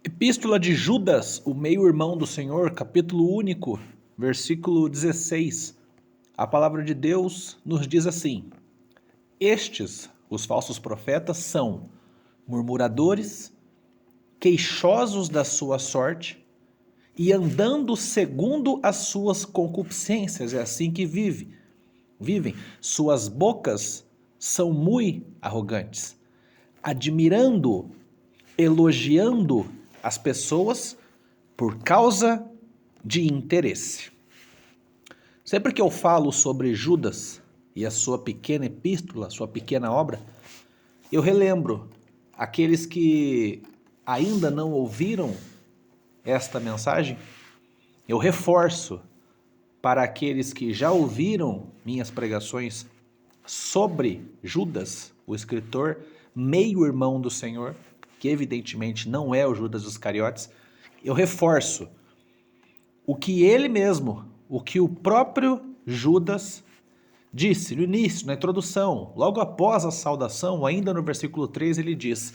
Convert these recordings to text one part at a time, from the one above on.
Epístola de Judas, o meio-irmão do Senhor, capítulo único, versículo 16. A palavra de Deus nos diz assim: Estes, os falsos profetas, são murmuradores, queixosos da sua sorte e andando segundo as suas concupiscências. É assim que vivem. Suas bocas são muito arrogantes, admirando, elogiando as pessoas por causa de interesse. Sempre que eu falo sobre Judas e a sua pequena epístola, sua pequena obra, eu relembro aqueles que ainda não ouviram esta mensagem, eu reforço para aqueles que já ouviram minhas pregações sobre Judas, o escritor, meio-irmão do Senhor, que evidentemente não é o Judas Iscariotes, eu reforço o que ele mesmo, o que o próprio Judas disse no início, na introdução, logo após a saudação, ainda no versículo 3, ele diz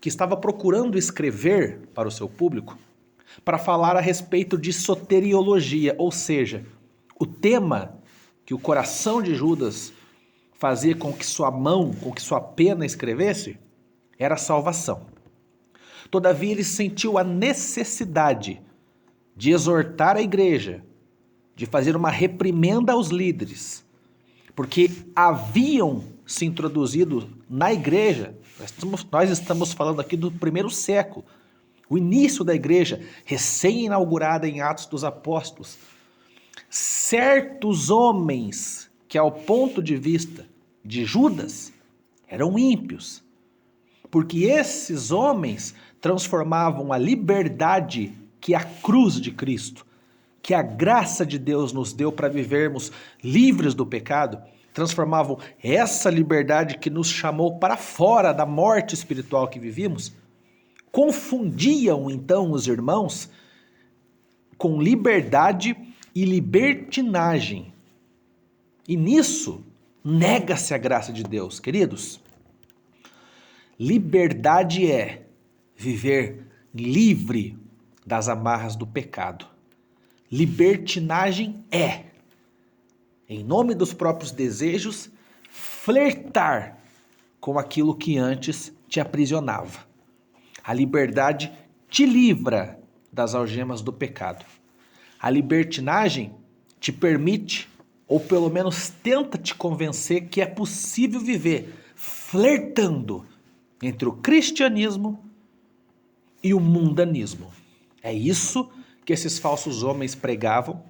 que estava procurando escrever para o seu público para falar a respeito de soteriologia, ou seja, o tema que o coração de Judas fazia com que sua mão, com que sua pena escrevesse, era a salvação. Todavia, ele sentiu a necessidade de exortar a igreja, de fazer uma reprimenda aos líderes, porque haviam se introduzido na igreja, nós estamos falando aqui do primeiro século, o início da igreja, recém-inaugurada em Atos dos Apóstolos, certos homens que, ao ponto de vista de Judas, eram ímpios, porque esses homens transformavam a liberdade que a cruz de Cristo, que a graça de Deus nos deu para vivermos livres do pecado, transformavam essa liberdade que nos chamou para fora da morte espiritual que vivíamos, confundiam então os irmãos com liberdade e libertinagem. E nisso nega-se a graça de Deus, queridos. Liberdade é viver livre das amarras do pecado. Libertinagem é, em nome dos próprios desejos, flertar com aquilo que antes te aprisionava. A liberdade te livra das algemas do pecado. A libertinagem te permite, ou pelo menos tenta te convencer que é possível viver flertando entre o cristianismo e o mundanismo. É isso que esses falsos homens pregavam,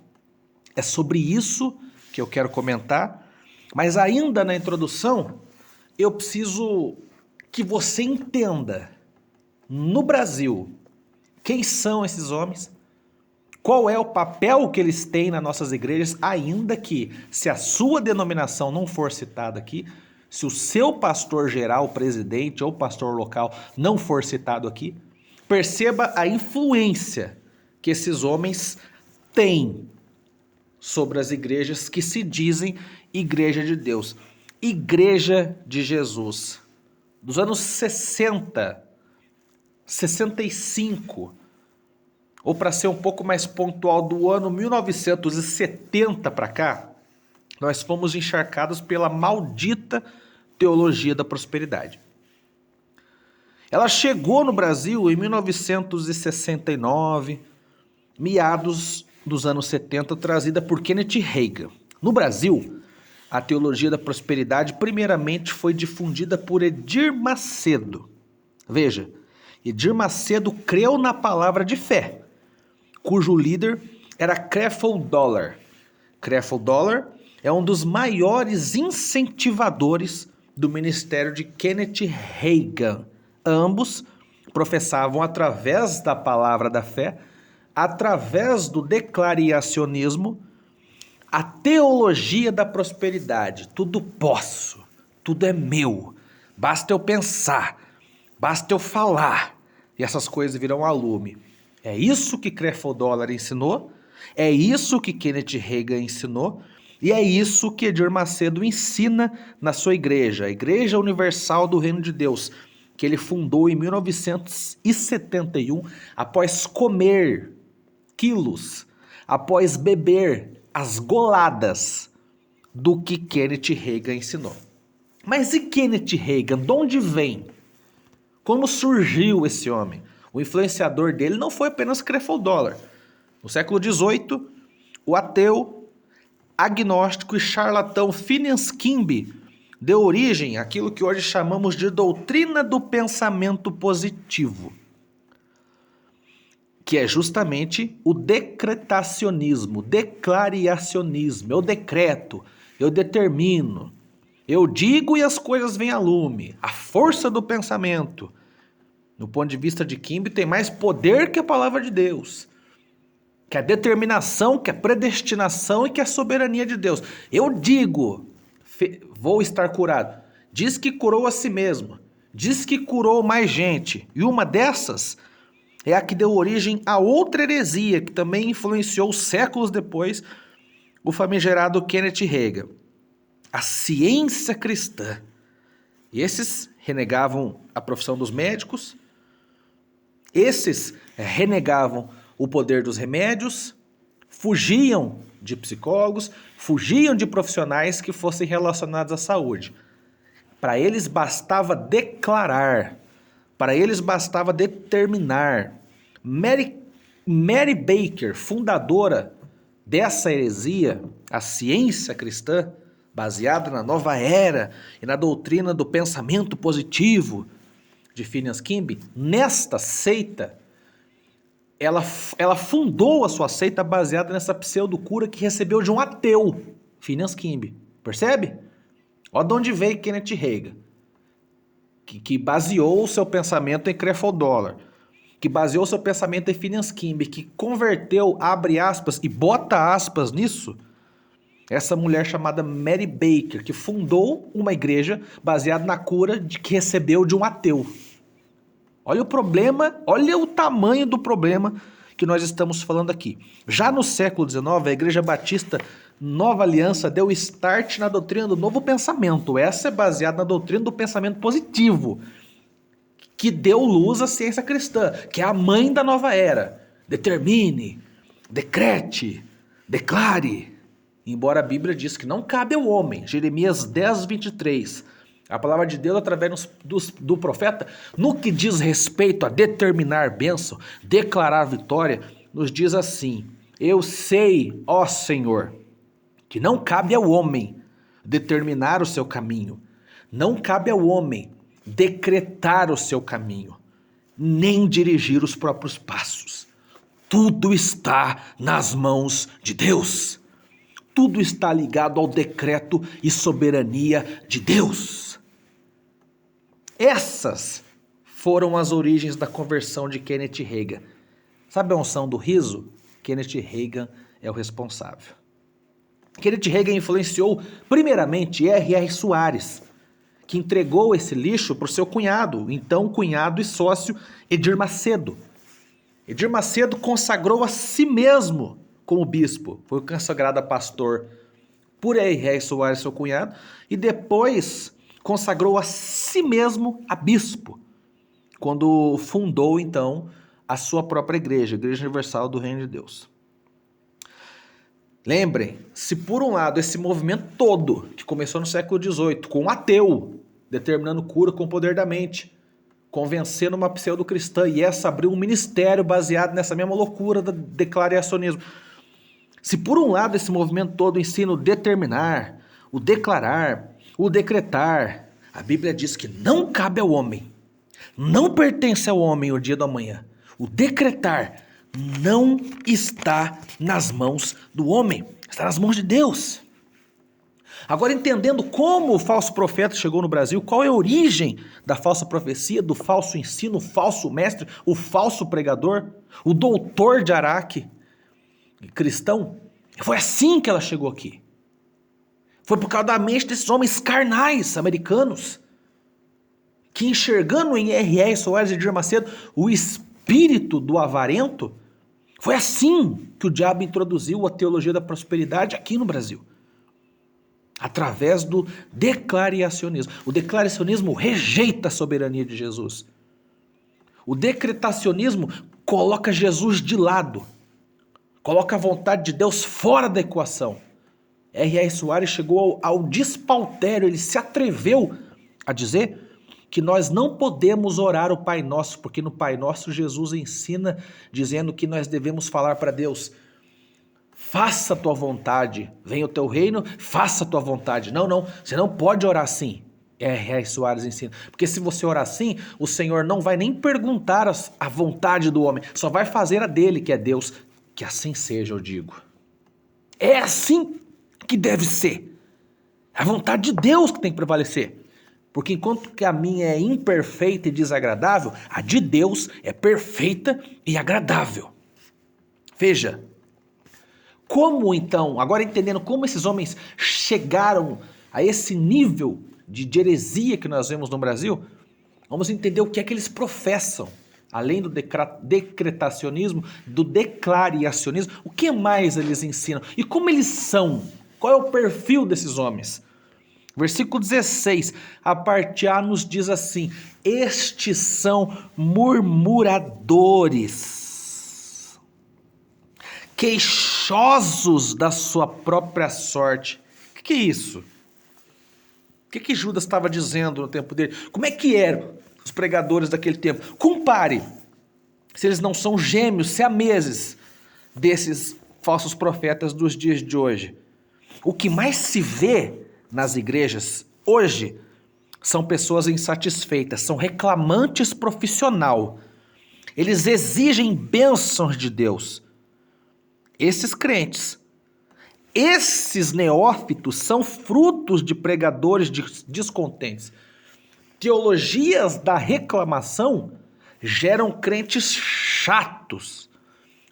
é sobre isso que eu quero comentar, mas ainda na introdução, eu preciso que você entenda, no Brasil, quem são esses homens, qual é o papel que eles têm nas nossas igrejas, ainda que, se a sua denominação não for citada aqui, se o seu pastor geral, presidente ou pastor local não for citado aqui, perceba a influência que esses homens têm sobre as igrejas que se dizem Igreja de Deus, Igreja de Jesus. Dos anos 60, 65, ou para ser um pouco mais pontual, do ano 1970 para cá, nós fomos encharcados pela maldita teologia da prosperidade. Ela chegou no Brasil em 1969, meados dos anos 70, trazida por Kenneth Hagin. No Brasil, a teologia da prosperidade primeiramente foi difundida por Edir Macedo. Veja, Edir Macedo creu na palavra de fé, cujo líder era Creflo Dollar. Creflo Dollar é um dos maiores incentivadores do ministério de Kenneth Hagin. Ambos professavam, através da palavra da fé, através do declaracionismo, a teologia da prosperidade. Tudo posso, tudo é meu, basta eu pensar, basta eu falar, e essas coisas virão a lume. É isso que Creflo Dollar ensinou, é isso que Kenneth Hagin ensinou, e é isso que Edir Macedo ensina na sua igreja, a Igreja Universal do Reino de Deus, que ele fundou em 1971, após comer quilos, após beber as goladas do que Kenneth Hagin ensinou. Mas e Kenneth Hagin? De onde vem? Como surgiu esse homem? O influenciador dele não foi apenas Crefeld Dollar. No século XVIII, o ateu, agnóstico e charlatão Phineas Kimby deu origem àquilo que hoje chamamos de doutrina do pensamento positivo, que é justamente o decretacionismo, declaracionismo. Eu decreto, eu determino, eu digo e as coisas vêm a lume. A força do pensamento, no ponto de vista de Kimby, tem mais poder que a palavra de Deus, que a determinação, que a predestinação e que a soberania de Deus. Eu digo, vou estar curado. Diz que curou a si mesmo. Diz que curou mais gente. E uma dessas é a que deu origem a outra heresia, que também influenciou séculos depois o famigerado Kenneth Hagin. A ciência cristã. E esses renegavam a profissão dos médicos, esses renegavam o poder dos remédios, fugiam de psicólogos, fugiam de profissionais que fossem relacionados à saúde. Para eles bastava declarar, para eles bastava determinar. Mary Baker, fundadora dessa heresia, a ciência cristã, baseada na nova era e na doutrina do pensamento positivo de Phineas Kimby, nesta seita, ela fundou a sua seita baseada nessa pseudocura que recebeu de um ateu, Phineas Kimby. Percebe? Olha de onde veio Kenneth Hagin, que baseou o seu pensamento em Crefeld Dollar, que baseou o seu pensamento em Phineas Kimby, que converteu, abre aspas e bota aspas nisso, essa mulher chamada Mary Baker, que fundou uma igreja baseada na cura que recebeu de um ateu. Olha o problema, olha o tamanho do problema que nós estamos falando aqui. Já no século XIX, a Igreja Batista Nova Aliança deu start na doutrina do novo pensamento. Essa é baseada na doutrina do pensamento positivo, que deu luz à ciência cristã, que é a mãe da nova era. Determine, decrete, declare. Embora a Bíblia diz que não cabe ao homem, Jeremias 10, 23, a palavra de Deus através do profeta, no que diz respeito a determinar bênção, declarar vitória, nos diz assim: eu sei, ó Senhor, que não cabe ao homem determinar o seu caminho, não cabe ao homem decretar o seu caminho, nem dirigir os próprios passos. Tudo está nas mãos de Deus. Tudo está ligado ao decreto e soberania de Deus. Essas foram as origens da conversão de Kenneth Hagin. Sabe a unção do riso? Kenneth Hagin é o responsável. Kenneth Hagin influenciou primeiramente R.R. Soares, que entregou esse lixo para o seu cunhado, então cunhado e sócio Edir Macedo. Edir Macedo consagrou a si mesmo como bispo, foi consagrado a pastor por R.R. Soares, seu cunhado, e depois consagrou a si mesmo a bispo, quando fundou, então, a sua própria igreja, a Igreja Universal do Reino de Deus. Lembrem, se por um lado esse movimento todo, que começou no século XVIII, com um ateu, determinando cura com o poder da mente, convencendo uma pseudo-cristã, e essa abriu um ministério baseado nessa mesma loucura do declaracionismo. Se por um lado esse movimento todo ensina o determinar, o declarar, o decretar, a Bíblia diz que não cabe ao homem, não pertence ao homem o dia do amanhã. O decretar não está nas mãos do homem, está nas mãos de Deus. Agora, entendendo como o falso profeta chegou no Brasil, qual é a origem da falsa profecia, do falso ensino, o falso mestre, o falso pregador, o doutor de Araque, cristão, foi assim que ela chegou aqui. Foi por causa da mente desses homens carnais americanos, que enxergando em R.R. Soares e Edir Macedo o espírito do avarento, foi assim que o diabo introduziu a teologia da prosperidade aqui no Brasil. através do declaracionismo. O declaracionismo rejeita a soberania de Jesus. O decretacionismo coloca Jesus de lado, coloca a vontade de Deus fora da equação. R.R. Soares chegou ao despautério, ele se atreveu a dizer que nós não podemos orar o Pai Nosso, porque no Pai Nosso Jesus ensina, dizendo que nós devemos falar para Deus: faça a tua vontade, venha o teu reino, faça a tua vontade. Não, você não pode orar assim. R.R. Soares ensina. Porque se você orar assim, o Senhor não vai nem perguntar a vontade do homem, só vai fazer a dele, que é Deus. Que assim seja, eu digo. É assim que deve ser. É a vontade de Deus que tem que prevalecer. Porque enquanto que a minha é imperfeita e desagradável, a de Deus é perfeita e agradável. Veja, como então, agora entendendo como esses homens chegaram a esse nível de heresia que nós vemos no Brasil, vamos entender o que é que eles professam. Além do decretacionismo, do declaracionismo, o que mais eles ensinam? E como eles são? Qual é o perfil desses homens? Versículo 16, a parte A nos diz assim: estes são murmuradores, queixosos da sua própria sorte. O que é isso? O que Judas estava dizendo no tempo dele? Como é que eram os pregadores daquele tempo? Compare se eles não são gêmeos, siameses desses falsos profetas dos dias de hoje. O que mais se vê nas igrejas hoje são pessoas insatisfeitas, são reclamantes profissional. Eles exigem bênçãos de Deus. Esses crentes, esses neófitos são frutos de pregadores descontentes. Teologias da reclamação geram crentes chatos,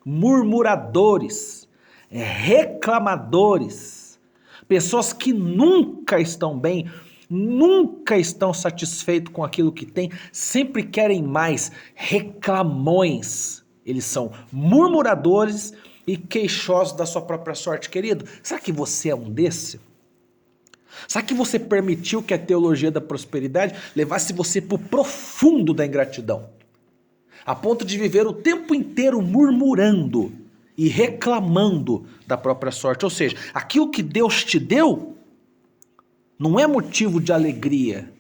murmuradores, reclamadores, pessoas que nunca estão bem, nunca estão satisfeitos com aquilo que têm, sempre querem mais, reclamões. Eles são murmuradores e queixosos da sua própria sorte. Querido, será que você é um desse? Será que você permitiu que a teologia da prosperidade levasse você para o profundo da ingratidão? A ponto de viver o tempo inteiro murmurando e reclamando da própria sorte. Ou seja, aquilo que Deus te deu não é motivo de alegria,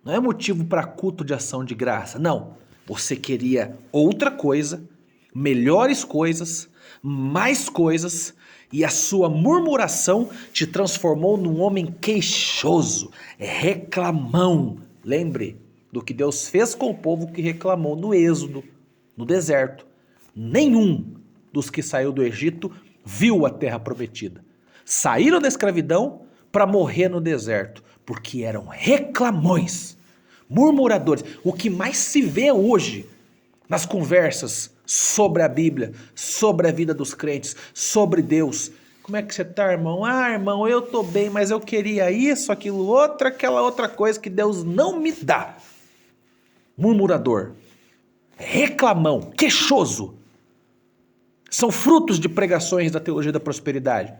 não é motivo para culto de ação de graça. Não, você queria outra coisa, melhores coisas, mais coisas, e a sua murmuração te transformou num homem queixoso, reclamão. Lembre do que Deus fez com o povo que reclamou no Êxodo, no deserto. Nenhum dos que saiu do Egito viu a terra prometida. Saíram da escravidão para morrer no deserto, porque eram reclamões, murmuradores. O que mais se vê hoje nas conversas sobre a Bíblia, sobre a vida dos crentes, sobre Deus. Como é que você está, irmão? Ah, irmão, eu estou bem, mas eu queria isso, aquilo, outra, aquela outra coisa que Deus não me dá. Murmurador, reclamão, queixoso. São frutos de pregações da teologia da prosperidade,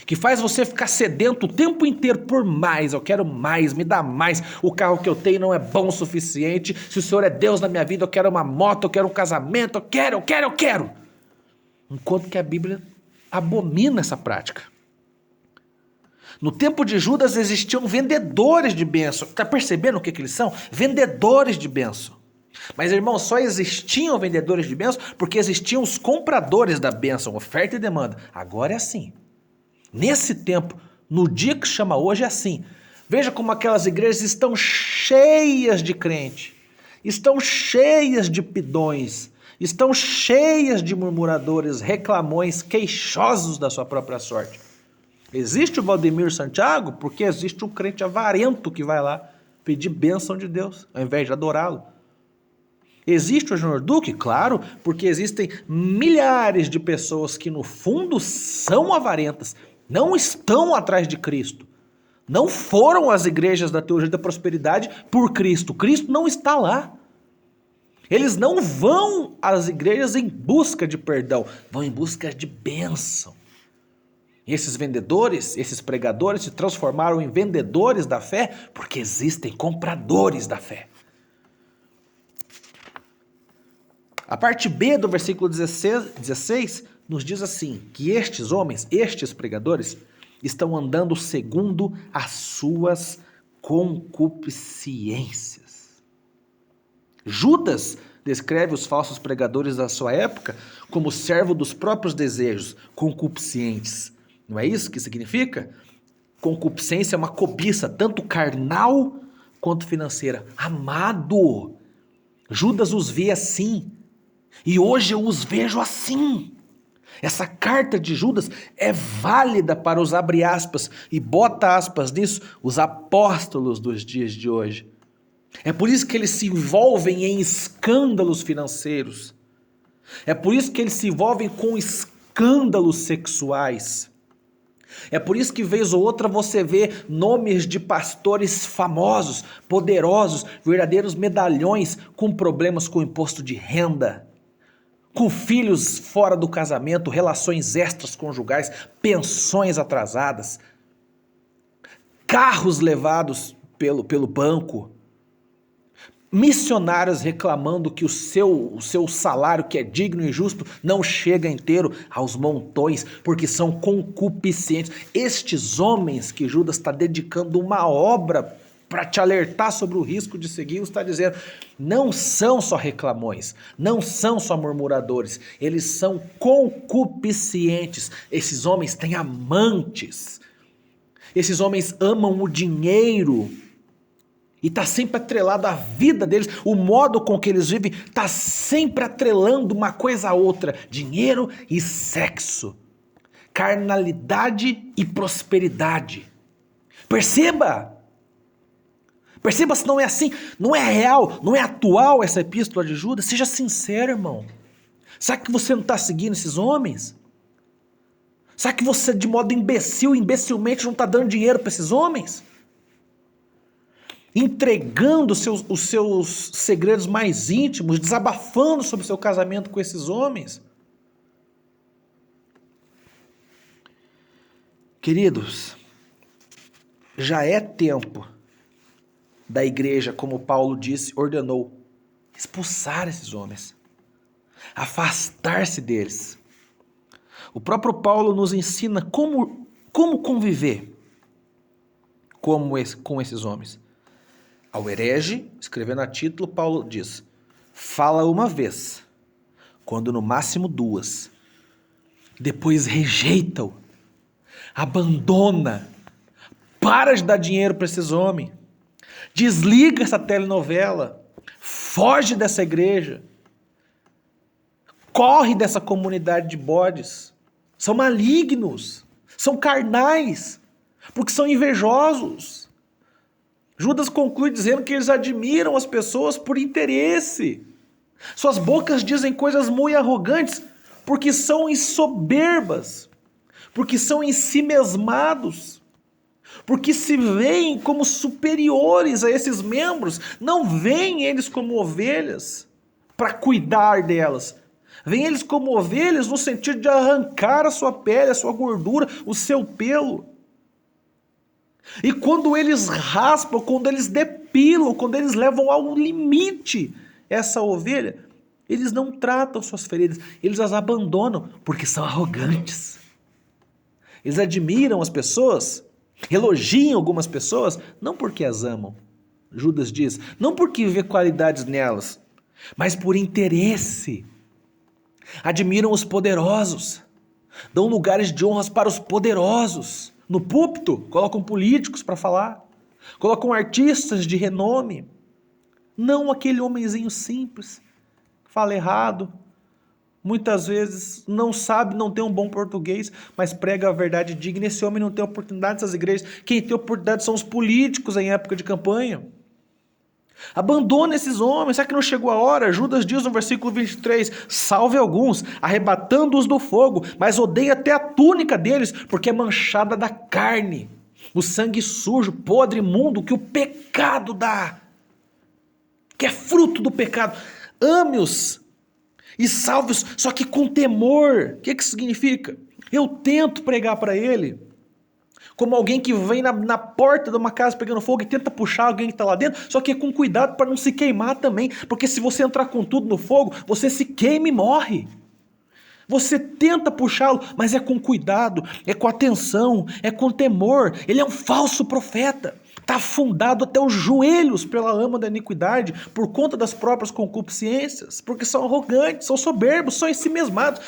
que faz você ficar sedento o tempo inteiro por mais. Eu quero mais, me dá mais. O carro que eu tenho não é bom o suficiente. Se o Senhor é Deus na minha vida, eu quero uma moto, eu quero um casamento, eu quero. Enquanto que a Bíblia abomina essa prática. No tempo de Judas existiam vendedores de bênção. Está percebendo o que eles são? Vendedores de bênção. Mas, irmão, só existiam vendedores de bênção porque existiam os compradores da bênção, oferta e demanda. Agora é assim. Nesse tempo, no dia que chama hoje, é assim. Veja como aquelas igrejas estão cheias de crente, estão cheias de pidões, estão cheias de murmuradores, reclamões, queixosos da sua própria sorte. Existe o Valdemir Santiago porque existe um crente avarento que vai lá pedir bênção de Deus, ao invés de adorá-lo. Existe o Junior Duque? Claro, porque existem milhares de pessoas que no fundo são avarentas, não estão atrás de Cristo. Não foram às igrejas da teologia da prosperidade por Cristo. Cristo não está lá. Eles não vão às igrejas em busca de perdão, vão em busca de bênção. Esses vendedores, esses pregadores se transformaram em vendedores da fé porque existem compradores da fé. A parte B do versículo 16 nos diz assim, que estes homens, estes pregadores, estão andando segundo as suas concupiscências. Judas descreve os falsos pregadores da sua época como servo dos próprios desejos, concupiscentes. Não é isso que significa? Concupiscência é uma cobiça, tanto carnal quanto financeira. Amado, Judas os vê assim, e hoje eu os vejo assim. Essa carta de Judas é válida para os abre aspas e bota aspas nisso, os apóstolos dos dias de hoje. É por isso que eles se envolvem em escândalos financeiros. É por isso que eles se envolvem com escândalos sexuais. É por isso que vez ou outra você vê nomes de pastores famosos, poderosos, verdadeiros medalhões com problemas com o imposto de renda, com filhos fora do casamento, relações extraconjugais, pensões atrasadas, carros levados pelo banco, missionários reclamando que o seu salário, que é digno e justo, não chega inteiro aos montões, porque são concupiscentes. Estes homens que Judas está dedicando uma obra para te alertar sobre o risco de seguir, está dizendo, não são só reclamões, não são só murmuradores, eles são concupiscentes. Esses homens têm amantes, esses homens amam o dinheiro, e está sempre atrelado à vida deles, o modo com que eles vivem está sempre atrelando uma coisa a outra, dinheiro e sexo, carnalidade e prosperidade. Perceba se não é assim, não é real, não é atual essa epístola de Judas. Seja sincero, irmão. Será que você não está seguindo esses homens? Será que você de modo imbecilmente não está dando dinheiro para esses homens? Entregando os seus segredos mais íntimos, desabafando sobre o seu casamento com esses homens? Queridos, já é tempo da igreja, como Paulo disse, ordenou, expulsar esses homens, afastar-se deles. O próprio Paulo nos ensina como conviver com esses homens. Ao herege, escrevendo a título, Paulo diz, fala uma vez, quando no máximo duas, depois rejeita-o, abandona, para de dar dinheiro para esses homens, desliga essa telenovela, foge dessa igreja, corre dessa comunidade de bodes. São malignos, são carnais, porque são invejosos. Judas conclui dizendo que eles admiram as pessoas por interesse. Suas bocas dizem coisas muito arrogantes, porque são soberbas, porque são ensimesmados, porque se veem como superiores a esses membros, não veem eles como ovelhas para cuidar delas. Veem eles como ovelhas no sentido de arrancar a sua pele, a sua gordura, o seu pelo. E quando eles raspam, quando eles depilam, quando eles levam ao limite essa ovelha, eles não tratam suas feridas, eles as abandonam porque são arrogantes. Eles admiram as pessoas, elogiam algumas pessoas, não porque as amam, Judas diz, não porque vê qualidades nelas, mas por interesse. Admiram os poderosos, dão lugares de honras para os poderosos. No púlpito, colocam políticos para falar, colocam artistas de renome, não aquele homenzinho simples, que fala errado, muitas vezes não sabe, não tem um bom português, mas prega a verdade digna. Esse homem não tem oportunidade nessas igrejas. Quem tem oportunidade são os políticos em época de campanha. Abandona esses homens. Será que não chegou a hora? Judas diz no versículo 23, salve alguns, arrebatando-os do fogo, mas odeia até a túnica deles, porque é manchada da carne, o sangue sujo, podre, imundo, que o pecado dá, que é fruto do pecado. Ame-os, E salve-os, só que com temor. O que isso significa? Eu tento pregar para ele como alguém que vem na porta de uma casa pegando fogo e tenta puxar alguém que está lá dentro, só que é com cuidado para não se queimar também, porque se você entrar com tudo no fogo, você se queima e morre. Você tenta puxá-lo, mas é com cuidado, é com atenção, é com temor. Ele é um falso profeta, está afundado até os joelhos pela lama da iniquidade, por conta das próprias concupiscências, porque são arrogantes, são soberbos, são ensimesmados.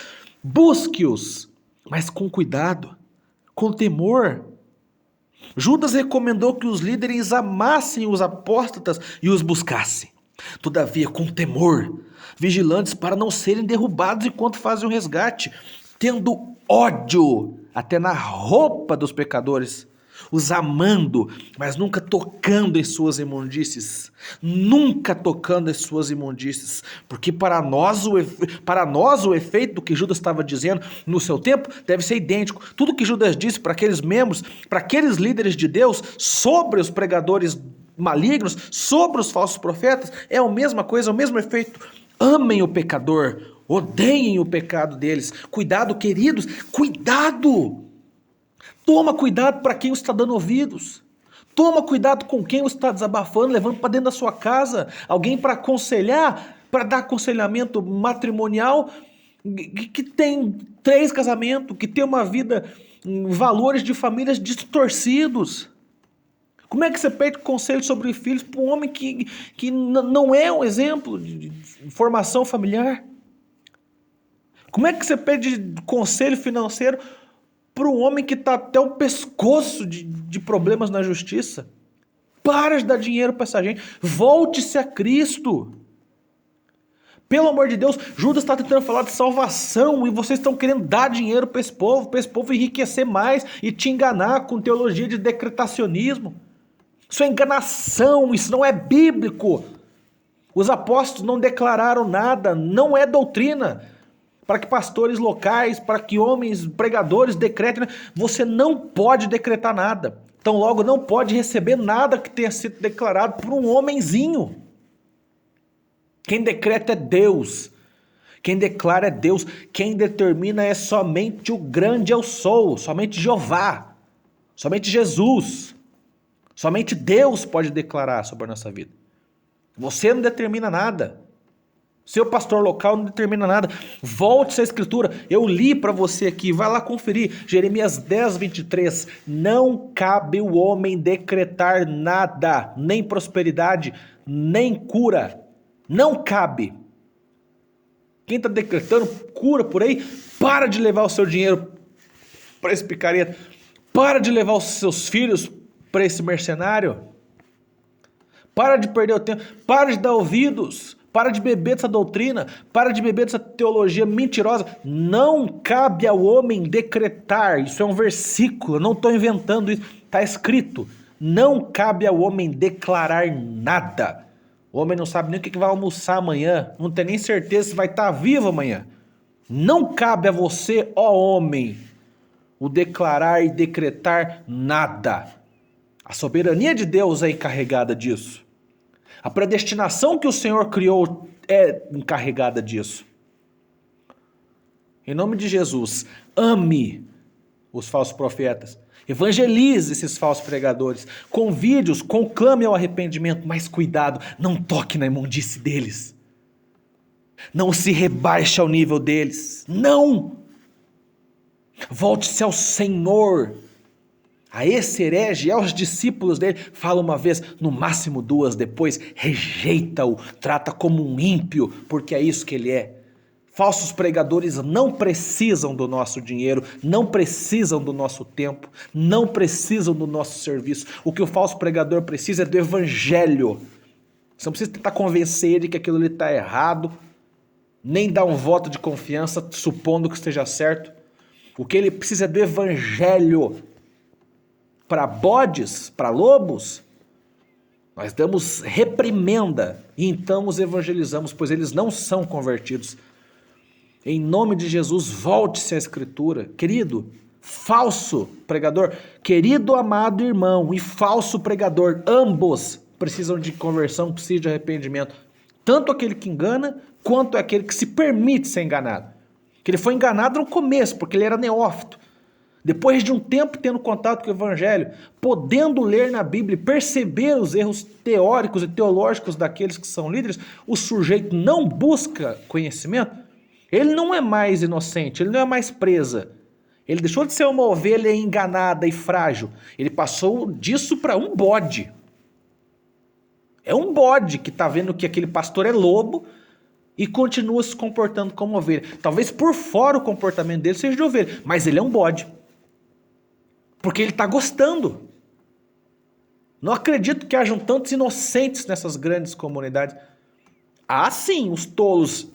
Busque-os, mas com cuidado, com temor. Judas recomendou que os líderes amassem os apóstatas e os buscassem. Todavia, com temor, vigilantes para não serem derrubados enquanto fazem o resgate, tendo ódio até na roupa dos pecadores, os amando, mas nunca tocando em suas imundícies, nunca tocando em suas imundícies, porque para nós o efeito do que Judas estava dizendo no seu tempo deve ser idêntico. Tudo que Judas disse para aqueles membros, para aqueles líderes de Deus, sobre os pregadores malignos, sobre os falsos profetas, é a mesma coisa, é o mesmo efeito. Amem o pecador, odeiem o pecado deles. Cuidado, queridos, cuidado! Toma cuidado para quem você está dando ouvidos. Toma cuidado com quem você está desabafando, levando para dentro da sua casa. Alguém para aconselhar, para dar aconselhamento matrimonial, que tem 3 casamentos, que tem uma vida, valores de famílias distorcidos. Como é que você pede conselho sobre filhos para um homem que não é um exemplo de formação familiar? Como é que você pede conselho financeiro para um homem que está até o pescoço de problemas na justiça? Para de dar dinheiro para essa gente. Volte-se a Cristo. Pelo amor de Deus, Judas está tentando falar de salvação e vocês estão querendo dar dinheiro para esse povo enriquecer mais e te enganar com teologia de decretacionismo. Isso é enganação, isso não é bíblico. Os apóstolos não declararam nada, não é doutrina. Para que pastores locais, para que homens, pregadores decretem, você não pode decretar nada. Então logo não pode receber nada que tenha sido declarado por um homenzinho. Quem decreta é Deus. Quem declara é Deus. Quem determina é somente o grande eu sou, somente Jeová, somente Jesus. Somente Deus pode declarar sobre a nossa vida. Você não determina nada. Seu pastor local não determina nada. Volte-se à Escritura. Eu li para você aqui. Vai lá conferir. Jeremias 10, 23. Não cabe o homem decretar nada. Nem prosperidade, nem cura. Não cabe. Quem está decretando cura por aí, para de levar o seu dinheiro para esse picareta. Para de levar os seus filhos para esse mercenário. Para de perder o tempo. Para de dar ouvidos. Para de beber dessa doutrina. Para de beber dessa teologia mentirosa. Não cabe ao homem decretar. Isso é um versículo. Eu não estou inventando isso. Está escrito. Não cabe ao homem declarar nada. O homem não sabe nem o que vai almoçar amanhã. Não tem nem certeza se vai estar vivo amanhã. Não cabe a você, ó homem, o declarar e decretar nada. A soberania de Deus é encarregada disso. A predestinação que o Senhor criou é encarregada disso. Em nome de Jesus, ame os falsos profetas. Evangelize esses falsos pregadores. Convide-os, conclame ao arrependimento. Mas cuidado, não toque na imundície deles. Não se rebaixe ao nível deles. Não! Volte-se ao Senhor. A esse herege, aos discípulos dele, fala uma vez, no máximo 2, depois rejeita-o, trata como um ímpio, porque é isso que ele é. Falsos pregadores não precisam do nosso dinheiro, não precisam do nosso tempo, não precisam do nosso serviço. O que o falso pregador precisa é do evangelho. Você não precisa tentar convencer ele que aquilo ali está errado, nem dar um voto de confiança, supondo que esteja certo. O que ele precisa é do evangelho. Para bodes, para lobos, nós damos reprimenda e então os evangelizamos, pois eles não são convertidos. Em nome de Jesus, volte-se à Escritura. Querido, falso pregador, querido amado irmão e falso pregador, ambos precisam de conversão, precisam de arrependimento. Tanto aquele que engana, quanto aquele que se permite ser enganado. Que ele foi enganado no começo, porque ele era neófito. Depois de um tempo tendo contato com o Evangelho, podendo ler na Bíblia e perceber os erros teóricos e teológicos daqueles que são líderes, o sujeito não busca conhecimento, ele não é mais inocente, ele não é mais presa. Ele deixou de ser uma ovelha enganada e frágil. Ele passou disso para um bode. É um bode que está vendo que aquele pastor é lobo e continua se comportando como ovelha. Talvez por fora o comportamento dele seja de ovelha, mas ele é um bode. Porque ele está gostando. Não acredito que hajam tantos inocentes nessas grandes comunidades. Há sim os tolos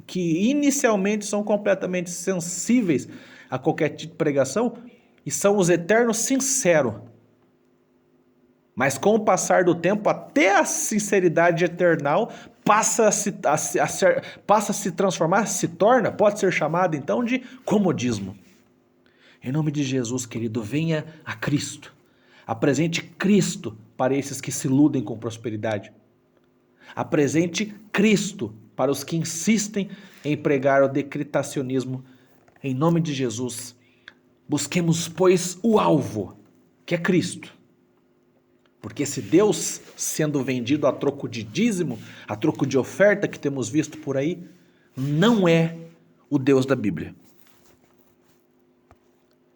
que inicialmente são completamente sensíveis a qualquer tipo de pregação e são os eternos sinceros. Mas com o passar do tempo, até a sinceridade eternal passa a se transformar, se torna, pode ser chamada então de comodismo. Em nome de Jesus, querido, venha a Cristo. Apresente Cristo para esses que se iludem com prosperidade. Apresente Cristo para os que insistem em pregar o decretacionismo. Em nome de Jesus, busquemos, pois, o alvo, que é Cristo. Porque esse Deus sendo vendido a troco de dízimo, a troco de oferta que temos visto por aí, não é o Deus da Bíblia.